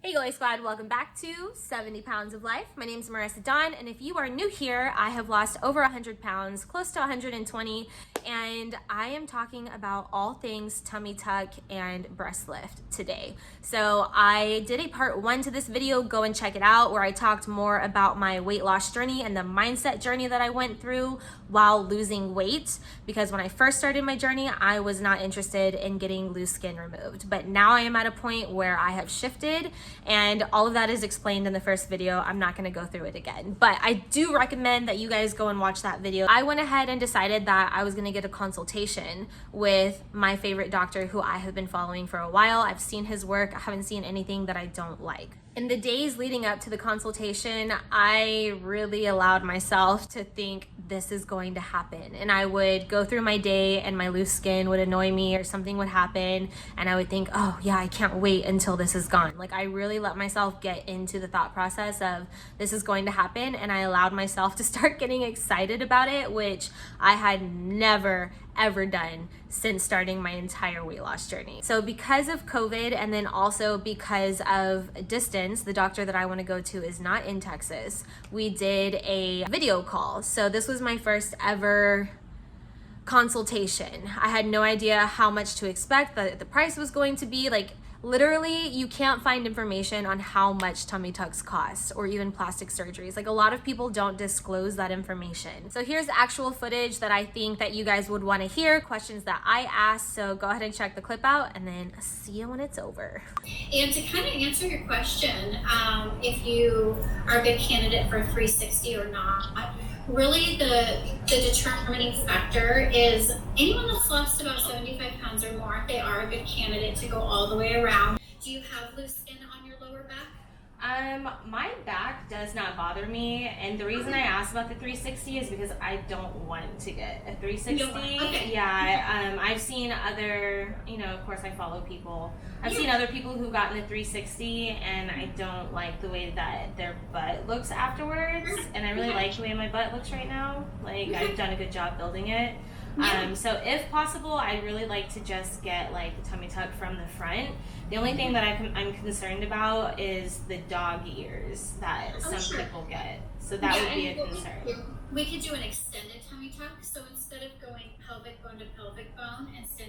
Hey Glowy Squad, welcome back to 70 Pounds of Life. My name is Ive Done, and if you are new here, I have lost over 100 pounds, close to 120, and I am talking about all things tummy tuck and breast lift today. So I did a part 1 to this video, go and check it out, where I talked more about my weight loss journey and the mindset journey that I went through while losing weight, because when I first started my journey, I was not interested in getting loose skin removed, but now I am at a point where I have shifted, and all of that is explained in the first video. I'm not gonna go through it again, but I do recommend that you guys go and watch that video. I went ahead and decided that I was gonna get a consultation with my favorite doctor who I have been following for a while. I've seen his work. I haven't seen anything that I don't like. In the days leading up to the consultation, I really allowed myself to think this is going to happen. And I would go through my day and my loose skin would annoy me or something would happen. And I would think, oh yeah, I can't wait until this is gone. Like, I really let myself get into the thought process of this is going to happen. And I allowed myself to start getting excited about it, which I had never ever done since starting my entire weight loss journey. So because of COVID, and then also because of distance, the doctor that I want to go to is not in Texas. We did a video call. So this was my first ever consultation. I had no idea how much to expect, that the price was going to be. Like, literally, you can't find information on how much tummy tucks cost or even plastic surgeries. Like, a lot of people don't disclose that information. So here's actual footage that I think that you guys would want to hear, questions that I asked. So go ahead and check the clip out, and then see you when it's over. And to kind of answer your question, if you are a good candidate for 360 or not, really the determining factor is anyone that's lost about 75 pounds or more, they are a good candidate to go all the way around. Do you have loose skin on your lower back? My back does not bother me, and the reason I asked about the 360 is because I don't want to get a 360. Okay. Yeah, I've seen other, of course I follow people. I've seen other people who've gotten a 360, and I don't like the way that their butt looks afterwards, and I really like the way my butt looks right now. Like, I've done a good job building it. So if possible, I'd really like to just get like the tummy tuck from the front. The only thing that I'm concerned about is the dog ears that some people get. So that would be a concern. We could do an extended tummy tuck. So instead of going pelvic bone to pelvic bone, instead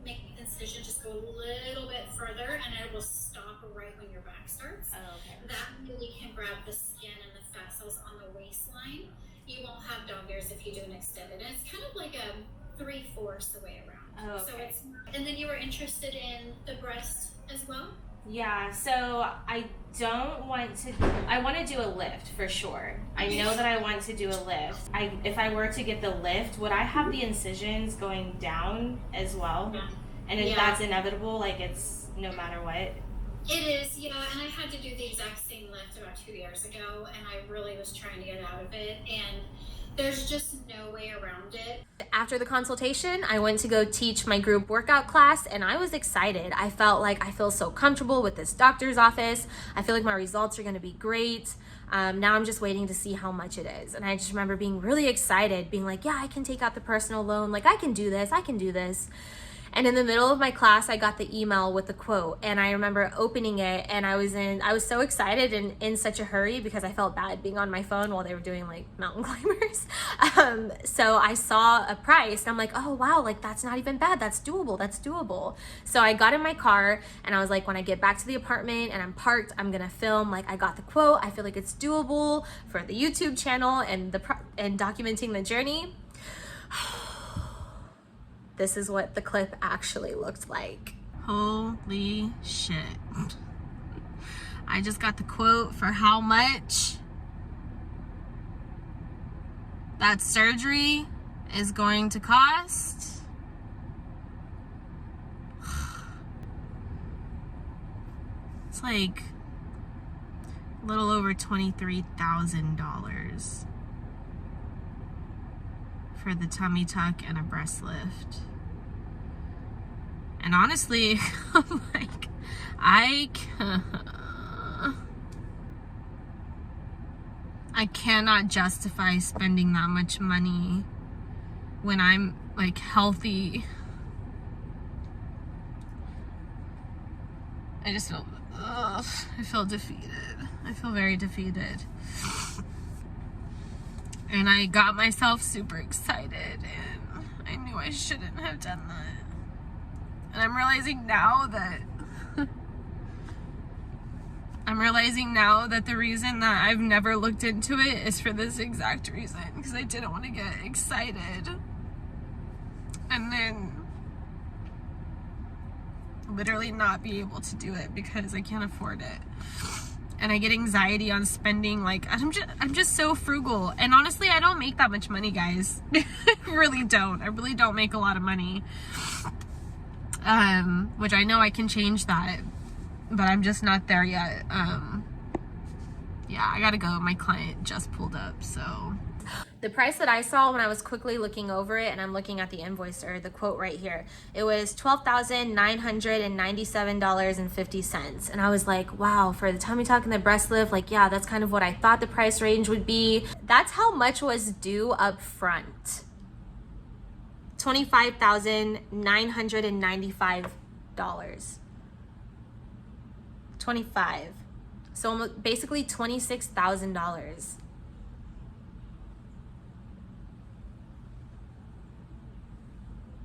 make the incision just go a little bit further, and it will stop right when your back starts. Oh, okay. That really can grab the skin and the fat cells on the waistline. You won't have dog ears if you do an extended. And it's kind of like a 3/4 the way around. Oh, okay. So it's, and then you were interested in the breast as well? Yeah, so I want to do a lift for sure. I know that I want to do a lift. If I were to get the lift, would I have the incisions going down as well? Yeah. And if that's inevitable, like, it's no matter what? It is, yeah, and I had to do the exact same lift about 2 years ago, and I really was trying to get out of it, and there's just no way around it. After the consultation, I went to go teach my group workout class, and I was excited. I felt like I feel so comfortable with this doctor's office. I feel like my results are gonna be great. Now I'm just waiting to see how much it is. And I just remember being really excited, being like, yeah, I can take out the personal loan. Like, I can do this, I can do this. And in the middle of my class, I got the email with the quote, and I remember opening it, and I was so excited and in such a hurry because I felt bad being on my phone while they were doing like mountain climbers. So I saw a price, and I'm like, oh wow, like, that's not even bad. That's doable. So I got in my car, and I was like, when I get back to the apartment and I'm parked, I'm gonna film. Like, I got the quote. I feel like it's doable for the YouTube channel and documenting the journey. This is what the clip actually looked like. Holy shit. I just got the quote for how much that surgery is going to cost. It's like a little over $23,000 for the tummy tuck and a breast lift. And honestly, I'm like, I cannot justify spending that much money when I'm like healthy. I just feel I feel defeated. I feel very defeated. And I got myself super excited, and I knew I shouldn't have done that. And I'm realizing now that the reason that I've never looked into it is for this exact reason, because I didn't want to get excited and then literally not be able to do it because I can't afford it. And I get anxiety on spending. Like, I'm just so frugal. And honestly, I don't make that much money, guys. I really don't. I really don't make a lot of money. Which I know I can change that, but I'm just not there yet. Yeah, I gotta go. My client just pulled up, so. The price that I saw when I was quickly looking over it, and I'm looking at the invoice or the quote right here, it was $12,997.50. And I was like, wow, for the tummy tuck and the breast lift, like, yeah, that's kind of what I thought the price range would be. That's how much was due up front. $25,995. 25. So almost basically $26,000.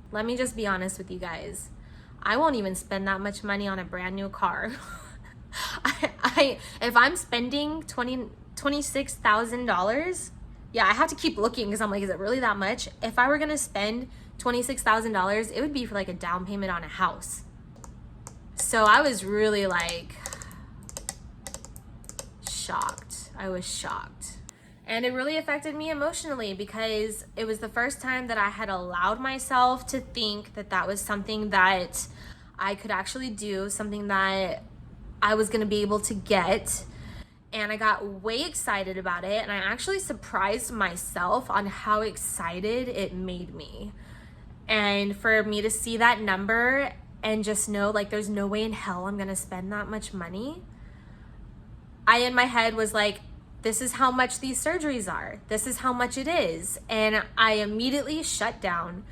Let me just be honest with you guys. I won't even spend that much money on a brand new car. If I'm spending $26,000, yeah, I have to keep looking because I'm like, is it really that much? If I were gonna spend $26,000, it would be for like a down payment on a house. So I was really like shocked. I was shocked. And it really affected me emotionally because it was the first time that I had allowed myself to think that that was something that I could actually do, something that I was gonna be able to get. And I got way excited about it, and I actually surprised myself on how excited it made me. And for me to see that number and just know like there's no way in hell I'm gonna spend that much money, I in my head was like, this is how much these surgeries are. This is how much it is. And I immediately shut down.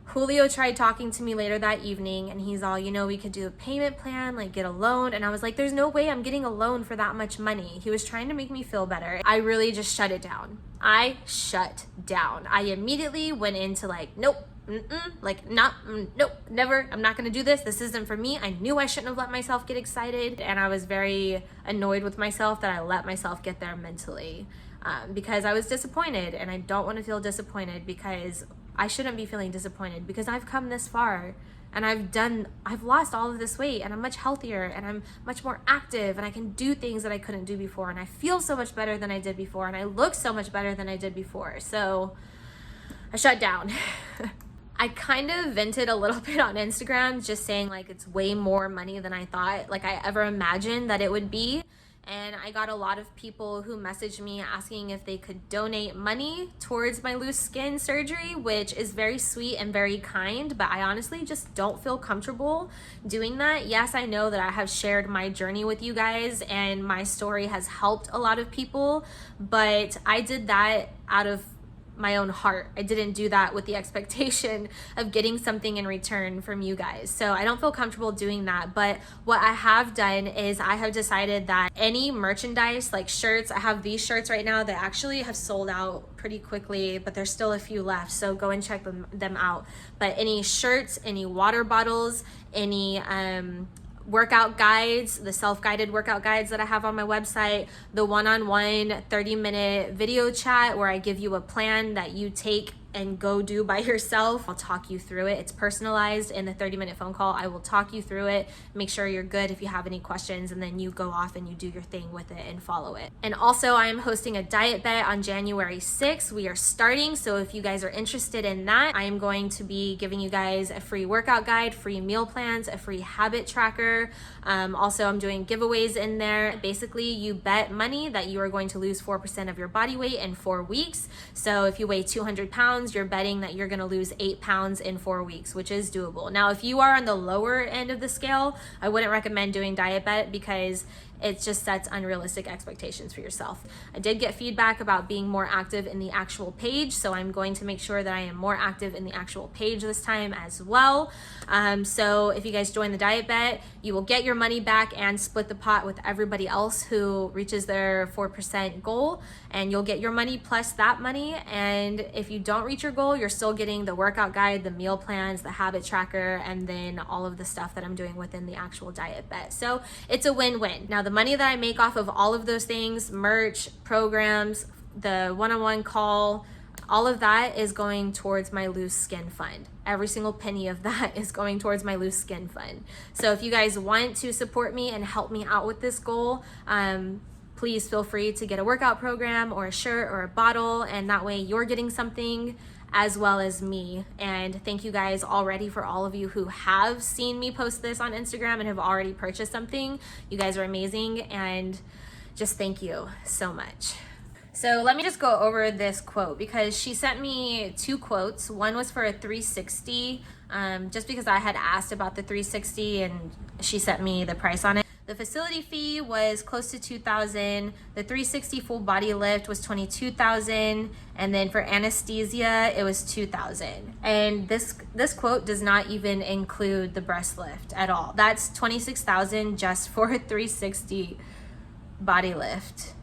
Julio tried talking to me later that evening, and he's all, you know, we could do a payment plan, like get a loan. And I was like, there's no way I'm getting a loan for that much money. He was trying to make me feel better. I really just shut it down. I shut down. I immediately went into like, nope, nope, never. I'm not gonna do this. This isn't for me. I knew I shouldn't have let myself get excited, and I was very annoyed with myself that I let myself get there mentally, because I was disappointed, and I don't want to feel disappointed because I shouldn't be feeling disappointed because I've come this far and I've lost all of this weight, and I'm much healthier, and I'm much more active, and I can do things that I couldn't do before, and I feel so much better than I did before, and I look so much better than I did before. So I shut down. I kind of vented a little bit on Instagram, just saying like it's way more money than I thought, like I ever imagined that it would be. And I got a lot of people who messaged me asking if they could donate money towards my loose skin surgery, which is very sweet and very kind, but I honestly just don't feel comfortable doing that. Yes, I know that I have shared my journey with you guys and my story has helped a lot of people, but I did that out of my own heart. I didn't do that with the expectation of getting something in return from you guys. So I don't feel comfortable doing that. But what I have done is I have decided that any merchandise like shirts, I have these shirts right now that actually have sold out pretty quickly, but there's still a few left. So go and check them out. But any shirts, any water bottles, any workout guides, the self-guided workout guides that I have on my website, the one-on-one 30-minute video chat where I give you a plan that you take and go do by yourself. I'll talk you through it. It's personalized. In the 30-minute phone call, I will talk you through it, make sure you're good if you have any questions, and then you go off and you do your thing with it and follow it. And also, I am hosting a diet bet on January 6th. We are starting, so if you guys are interested in that, I am going to be giving you guys a free workout guide, free meal plans, a free habit tracker. Also, I'm doing giveaways in there. Basically, you bet money that you are going to lose 4% of your body weight in 4 weeks. So if you weigh 200 pounds, you're betting that you're going to lose 8 pounds in 4 weeks, which is doable. Now, if you are on the lower end of the scale, I wouldn't recommend doing DietBet because it just sets unrealistic expectations for yourself. I did get feedback about being more active in the actual page, so I'm going to make sure that I am more active in the actual page this time as well. So if you guys join the DietBet, you will get your money back and split the pot with everybody else who reaches their 4% goal, and you'll get your money plus that money. And if you don't reach your goal, you're still getting the workout guide, the meal plans, the habit tracker, and then all of the stuff that I'm doing within the actual DietBet. So it's a win-win. Now, the money that I make off of all of those things, merch, programs, the one-on-one call, all of that is going towards my loose skin fund. Every single penny of that is going towards my loose skin fund. So if you guys want to support me and help me out with this goal, please feel free to get a workout program or a shirt or a bottle, and that way you're getting something as well as me. And thank you guys already for all of you who have seen me post this on Instagram and have already purchased something. You guys are amazing, and just thank you so much. So let me just go over this quote, because she sent me two quotes. One was for a 360, just because I had asked about the 360 and she sent me the price on it. The facility fee was close to $2,000. The 360 full body lift was $22,000, and then for anesthesia it was $2,000. And this quote does not even include the breast lift at all. That's $26,000 just for a 360 body lift.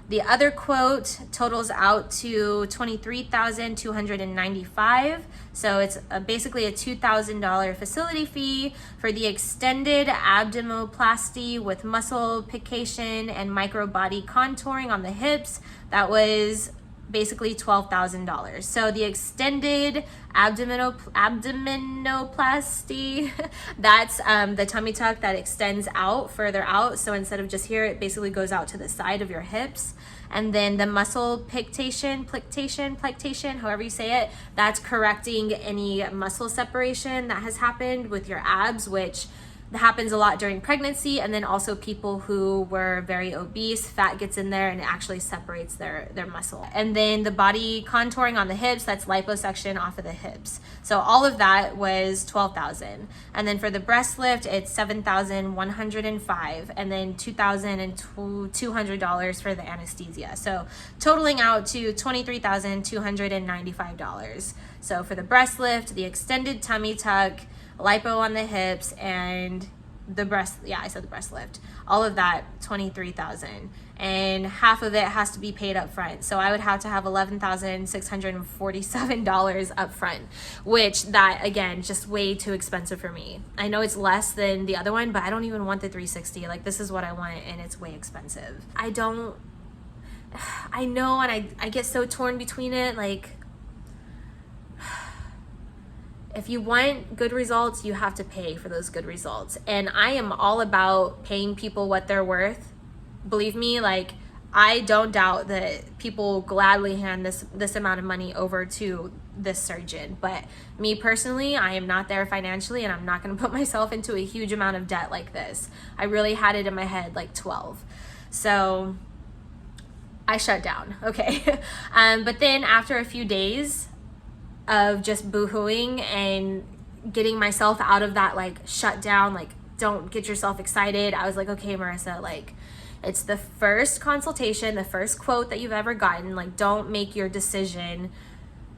The other quote totals out to $23,295. So it's basically a $2,000 facility fee for the extended abdominoplasty with muscle pication and micro body contouring on the hips. That was basically $12,000. So the extended abdominoplasty, that's the tummy tuck that extends out further out. So instead of just here, it basically goes out to the side of your hips. And then the muscle plictation, however you say it, that's correcting any muscle separation that has happened with your abs, which happens a lot during pregnancy, and then also people who were very obese, fat gets in there and it actually separates their muscle. And then the body contouring on the hips, that's liposuction off of the hips. So all of that was $12,000. And then for the breast lift, it's $7,105, and then $2,200 for the anesthesia. So totaling out to $23,295. So for the breast lift, the extended tummy tuck, lipo on the hips, and the breast, I said the breast lift, all of that, $23,000, and half of it has to be paid up front. So I would have to have $11,647 up front, which that again, just way too expensive for me. I know it's less than the other one, but I don't even want the 360. Like, this is what I want, and it's way expensive. I know, and I get so torn between it. Like, if you want good results, you have to pay for those good results. And I am all about paying people what they're worth. Believe me, like, I don't doubt that people gladly hand this amount of money over to this surgeon. But me personally, I am not there financially, and I'm not going to put myself into a huge amount of debt like this. I really had it in my head like 12. So I shut down, okay? But then after a few days of just boohooing and getting myself out of that like shut down, like, don't get yourself excited, I was like, okay, Marissa, like, it's the first consultation, the first quote that you've ever gotten. Like, don't make your decision,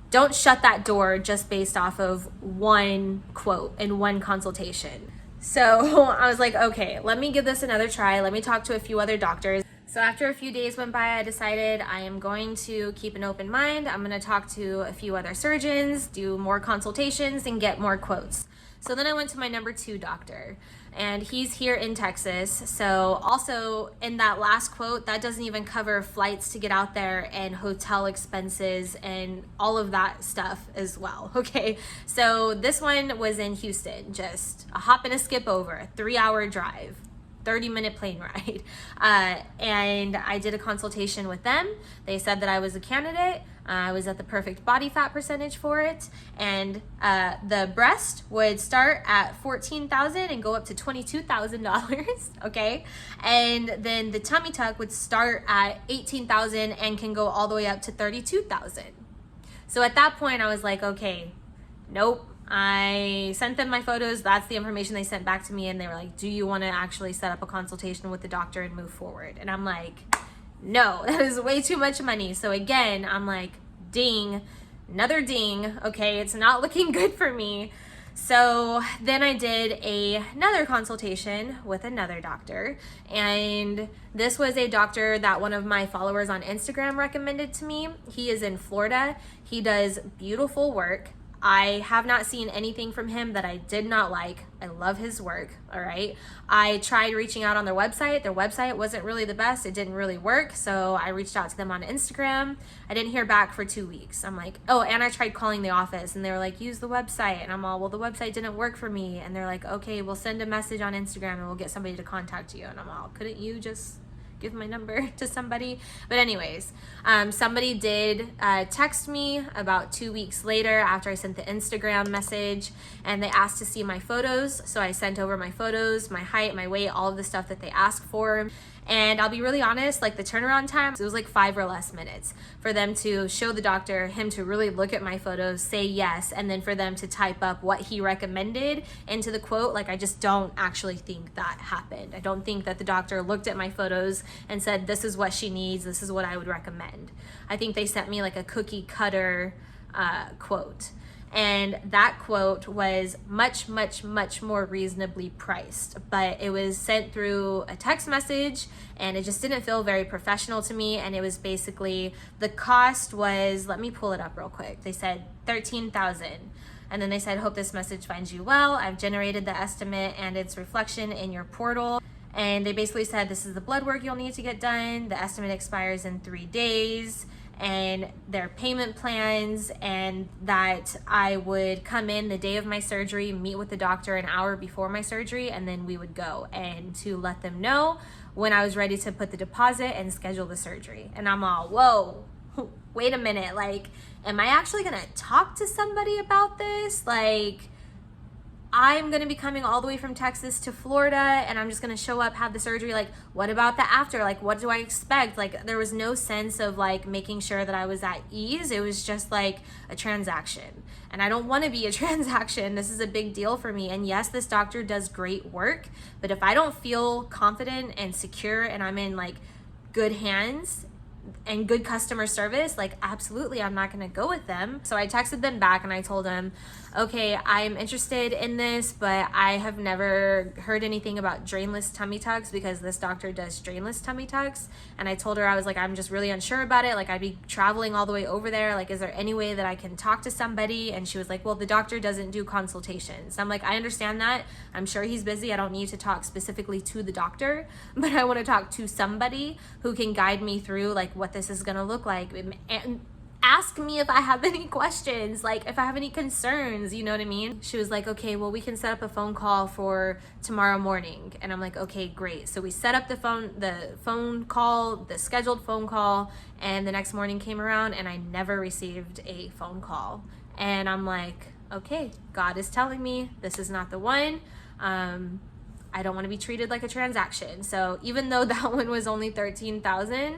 don't shut that door just based off of one quote and one consultation. So I was like, okay, let me give this another try. Let me talk to a few other doctors. So after a few days went by, I decided I am going to keep an open mind. I'm going to talk to a few other surgeons, do more consultations, and get more quotes. So then I went to my number 2 doctor, and he's here in Texas. So also in that last quote, that doesn't even cover flights to get out there and hotel expenses and all of that stuff as well, okay? So this one was in Houston, just a hop and a skip over, a 3-hour drive. 30-minute plane ride. And I did a consultation with them. They said that I was a candidate. I was at the perfect body fat percentage for it. And the breast would start at $14,000 and go up to $22,000, okay? And then the tummy tuck would start at $18,000 and can go all the way up to $32,000. So at that point, I was like, okay, nope, I sent them my photos. That's the information they sent back to me. And they were like, do you want to actually set up a consultation with the doctor and move forward? And I'm like, no, that is way too much money. So again, I'm like, ding, another ding. Okay, it's not looking good for me. So then I did another consultation with another doctor, and this was a doctor that one of my followers on Instagram recommended to me. He is in Florida. He does beautiful work. I have not seen anything from him that I did not like. I love his work, all right? I tried reaching out on their website. Their website wasn't really the best. It didn't really work, so I reached out to them on Instagram. I didn't hear back for 2 weeks. I'm like, oh, and I tried calling the office, and they were like, use the website. And I'm all, well, the website didn't work for me. And they're like, okay, we'll send a message on Instagram, and we'll get somebody to contact you. And I'm all, couldn't you just give my number to somebody? But anyways, somebody did text me about 2 weeks later after I sent the Instagram message, and they asked to see my photos. So I sent over my photos, my height, my weight, all of the stuff that they asked for. And I'll be really honest, like the turnaround time, it was like 5 or less minutes for them to show the doctor, him to really look at my photos, say yes, and then for them to type up what he recommended into the quote. Like, I just don't actually think that happened. I don't think that the doctor looked at my photos and said, this is what she needs, this is what I would recommend. I think they sent me like a cookie cutter quote. And that quote was much, much, much more reasonably priced, but it was sent through a text message, and it just didn't feel very professional to me. And it was basically, the cost was, let me pull it up real quick. They said $13,000. And then they said, hope this message finds you well. I've generated the estimate and its reflection in your portal. And they basically said, this is the blood work you'll need to get done. The estimate expires in 3 days. And their payment plans, and that I would come in the day of my surgery, meet with the doctor an hour before my surgery, and then we would go, and to let them know when I was ready to put the deposit and schedule the surgery. And I'm all, whoa, wait a minute, like, am I actually gonna talk to somebody about this? Like, I'm gonna be coming all the way from Texas to Florida, and I'm just gonna show up, have the surgery. Like, what about the after? Like, what do I expect? Like, there was no sense of like making sure that I was at ease. It was just like a transaction, and I don't want to be a transaction. This is a big deal for me. And yes, this doctor does great work, but if I don't feel confident and secure and I'm in like good hands and good customer service, like, absolutely, I'm not gonna go with them. So I texted them back and I told them, okay, I'm interested in this, but I have never heard anything about drainless tummy tucks, because this doctor does drainless tummy tucks. And I told her, I was like, I'm just really unsure about it. Like, I'd be traveling all the way over there. Like, is there any way that I can talk to somebody? And she was like, well, the doctor doesn't do consultations. I'm like, I understand that. I'm sure he's busy. I don't need to talk specifically to the doctor, but I want to talk to somebody who can guide me through like what this is gonna look like, and ask me if I have any questions, like if I have any concerns, you know what I mean? She was like, okay, well, we can set up a phone call for tomorrow morning. And I'm like, okay, great. So we set up the phone call, the scheduled phone call, and the next morning came around and I never received a phone call. And I'm like, okay, God is telling me this is not the one. I don't want to be treated like a transaction. So even though that one was only $13,000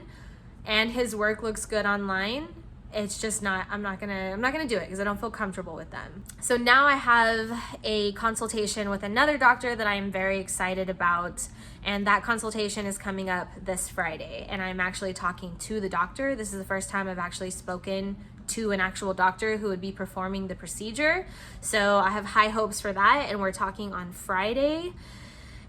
and his work looks good online, it's just not, I'm not gonna do it because I don't feel comfortable with them. So now I have a consultation with another doctor that I am very excited about, and that consultation is coming up this Friday, and I'm actually talking to the doctor. This is the first time I've actually spoken to an actual doctor who would be performing the procedure. So I have high hopes for that, and we're talking on Friday.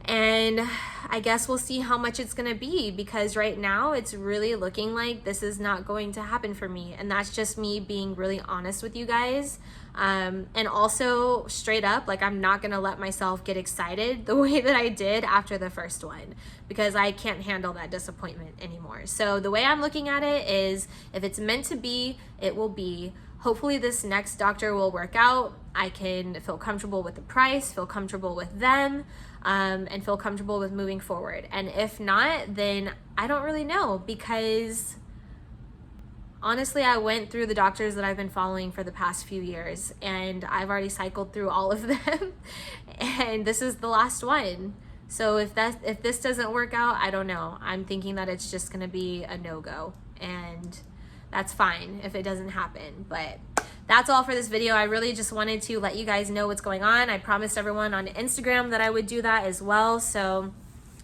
And I guess we'll see how much it's gonna be, because right now it's really looking like this is not going to happen for me. And that's just me being really honest with you guys. And also straight up, like, I'm not gonna let myself get excited the way that I did after the first one, because I can't handle that disappointment anymore. So the way I'm looking at it is, if it's meant to be, it will be. Hopefully this next doctor will work out. I can feel comfortable with the price, feel comfortable with them, and feel comfortable with moving forward. And if not, then I don't really know, because honestly, I went through the doctors that I've been following for the past few years, and I've already cycled through all of them, and this is the last one. So if this doesn't work out, I don't know. I'm thinking that it's just gonna be a no-go, and that's fine if it doesn't happen. But that's all for this video. I really just wanted to let you guys know what's going on. I promised everyone on Instagram that I would do that as well. So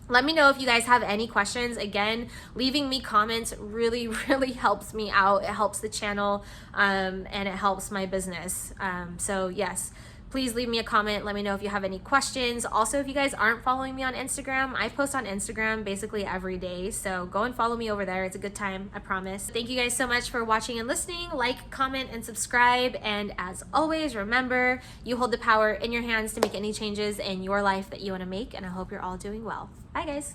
let me know if you guys have any questions. Again, leaving me comments really, really helps me out. It helps the channel and it helps my business. So yes, please leave me a comment. Let me know if you have any questions. Also, if you guys aren't following me on Instagram, I post on Instagram basically every day. So go and follow me over there. It's a good time, I promise. Thank you guys so much for watching and listening. Like, comment, and subscribe. And as always, remember, you hold the power in your hands to make any changes in your life that you want to make. And I hope you're all doing well. Bye, guys.